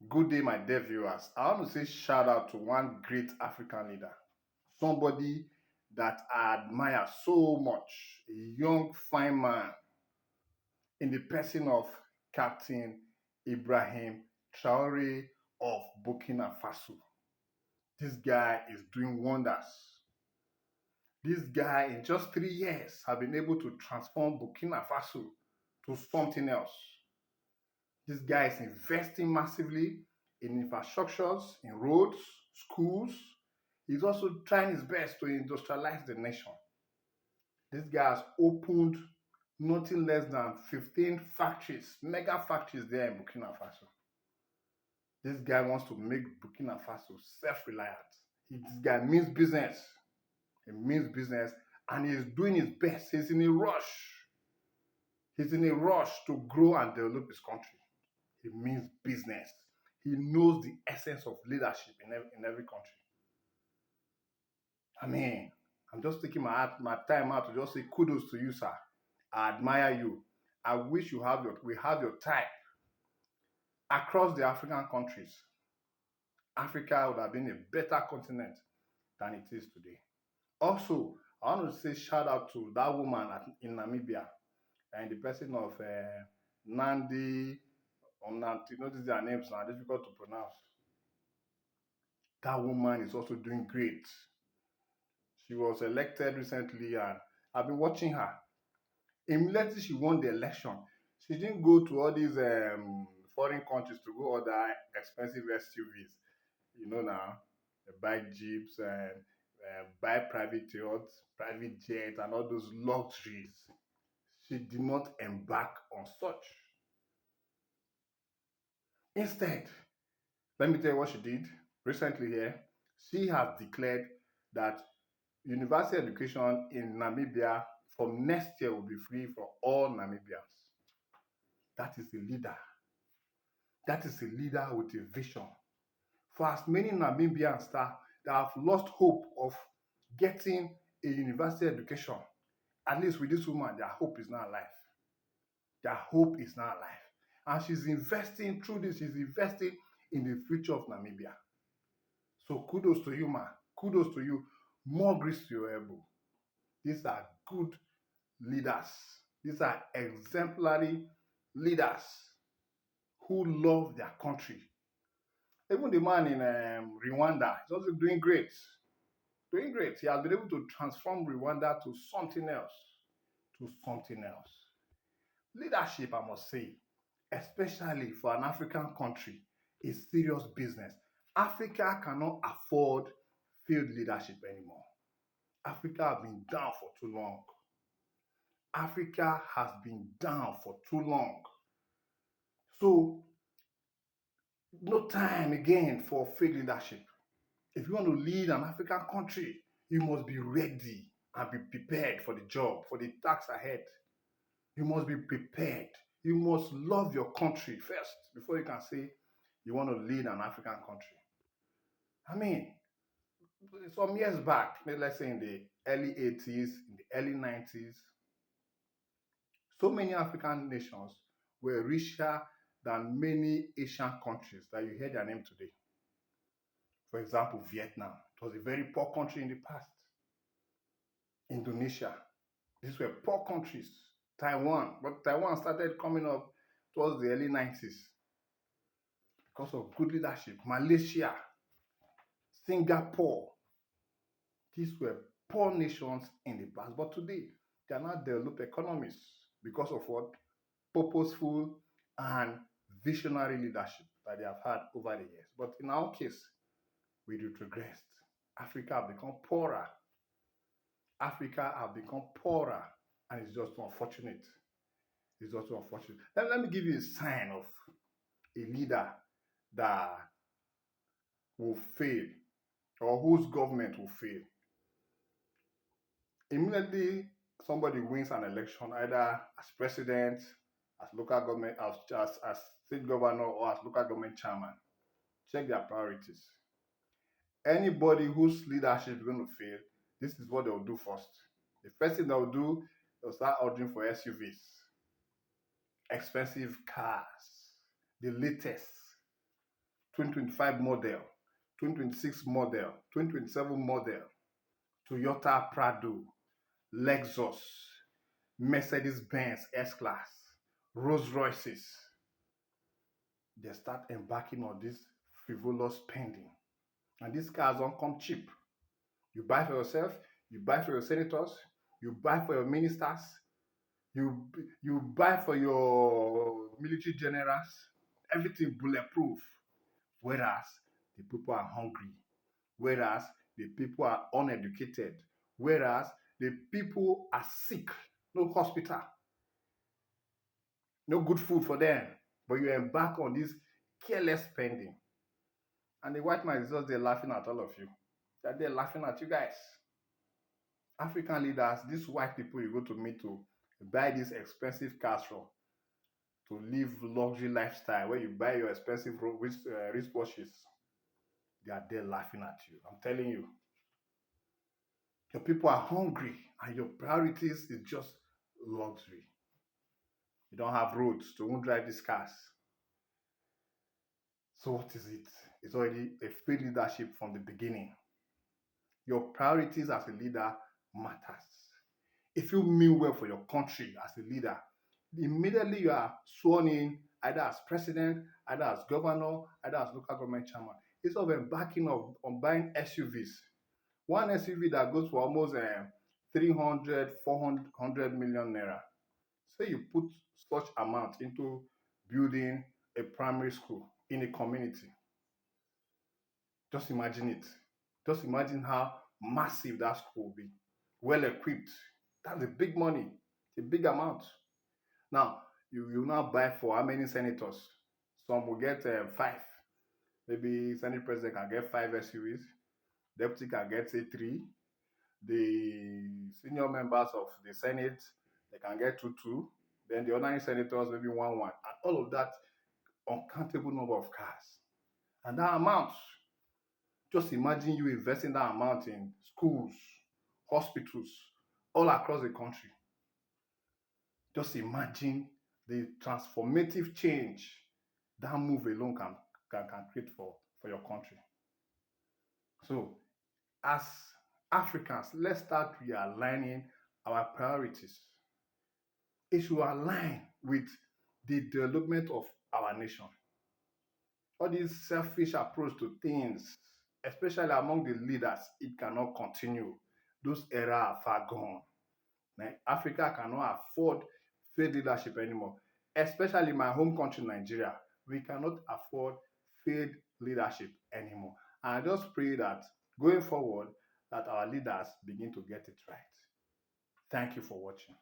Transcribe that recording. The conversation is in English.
Good day, my dear viewers. I want to say shout out to one great African leader, somebody that I admire so much, a young, fine man in the person of Captain Ibrahim Traore of Burkina Faso. This guy is doing wonders. This guy, in just 3 years, has been able to transform Burkina Faso to something else. This guy is investing massively in infrastructures, in roads, schools. He's also trying his best to industrialize the nation. This guy has opened nothing less than 15 factories, mega factories there in Burkina Faso. This guy wants to make Burkina Faso self-reliant. This guy means business. He means business and he's doing his best. He's in a rush. He's in a rush to grow and develop his country. He means business. He knows the essence of leadership in every country. I mean, I'm just taking my time out to just say kudos to you, sir. I admire you. I wish we have your type across the African countries. Africa would have been a better continent than it is today. Also, I want to say shout out to that woman in Namibia and the person of Nandi. You notice their names are difficult to pronounce. That woman is also doing great. She was elected recently, and I've been watching her. Immediately she won the election, she didn't go to all these foreign countries to go order expensive SUVs. You know now, buy jeeps and buy private yachts, private jets, and all those luxuries. She did not embark on such. Instead, let me tell you what she did recently here. She has declared that university education in Namibia from next year will be free for all Namibians. That is a leader. That is a leader with a vision. For as many Namibians that have lost hope of getting a university education, at least with this woman, their hope is not alive. Their hope is not alive. And she's investing through this, she's investing in the future of Namibia. So kudos to you, man. Kudos to you. More grease to your elbow. These are good leaders. These are exemplary leaders who love their country. Even the man in Rwanda is also doing great. Doing great. He has been able to transform Rwanda to something else. To something else. Leadership, I must say, especially for an African country, is serious business. Africa cannot afford failed leadership anymore. Africa has been down for too long. Africa has been down for too long. So, no time again for fake leadership. If you want to lead an African country, you must be ready and be prepared for the job, for the task ahead. You must be prepared. You must love your country first before you can say you want to lead an African country. I mean, some years back, let's say in the early 80s, in the early 90s, so many African nations were richer than many Asian countries that you hear their name today. For example, Vietnam. It was a very poor country in the past. Indonesia. These were poor countries. Taiwan. But Taiwan started coming up towards the early 90s because of good leadership. Malaysia, Singapore. These were poor nations in the past. But today, they are not developed economies because of what? Purposeful and visionary leadership that they have had over the years. But in our case, we retrogressed. Africa have become poorer. Africa have become poorer, and it's just unfortunate. It's just unfortunate. Let me give you a sign of a leader that will fail or whose government will fail. Immediately, somebody wins an election, either as president, as local government, as state governor, or as local government chairman. Check their priorities. Anybody whose leadership is going to fail, this is what they'll do first. The first thing they'll do, they'll start ordering for SUVs, expensive cars, the latest. 2025 model, 2026 model, 2027 model, Toyota Prado, Lexus, Mercedes-Benz S-Class, Rolls Royces. They start embarking on this frivolous spending. And these cars don't come cheap. You buy for yourself, you buy for your senators, you buy for your ministers, you you buy for your military generals, everything bulletproof. Whereas the people are hungry, whereas the people are uneducated, whereas the people are sick, no hospital, no good food for them. But you embark on this careless spending. And the white man is just there laughing at all of you. They're laughing at you guys. African leaders, these white people you go to meet to buy these expensive cars from, to live luxury lifestyle where you buy your expensive wristwatches, they are there laughing at you. I'm telling you, your people are hungry and your priorities is just luxury. You don't have roads to won't drive these cars. So what is it? It's already a failed leadership from the beginning. Your priorities as a leader matters. If you mean well for your country as a leader, immediately you are sworn in either as president, either as governor, either as local government chairman. Instead of embarking on buying SUVs, one SUV that goes for almost 300, 400 million naira. Say you put such amount into building a primary school in a community. Just imagine it. Just imagine how massive that school will be. Well equipped. That's a big money. It's a big amount. Now, you now buy for how many senators? Some will get five. Maybe Senate president can get five SUVs. Deputy can get say three. The senior members of the Senate, they can get two. Then the ordinary senators, maybe one. And all of that, uncountable number of cars. And that amount, just imagine you investing that amount in schools, hospitals, all across the country. Just imagine the transformative change that move alone can create for your country. So, as Africans, let's start realigning our priorities. It should align with the development of our nation. All this selfish approach to things, especially among the leaders, it cannot continue. Those eras are far gone. Like Africa cannot afford failed leadership anymore, especially my home country, Nigeria. We cannot afford failed leadership anymore. And I just pray that going forward, that our leaders begin to get it right. Thank you for watching.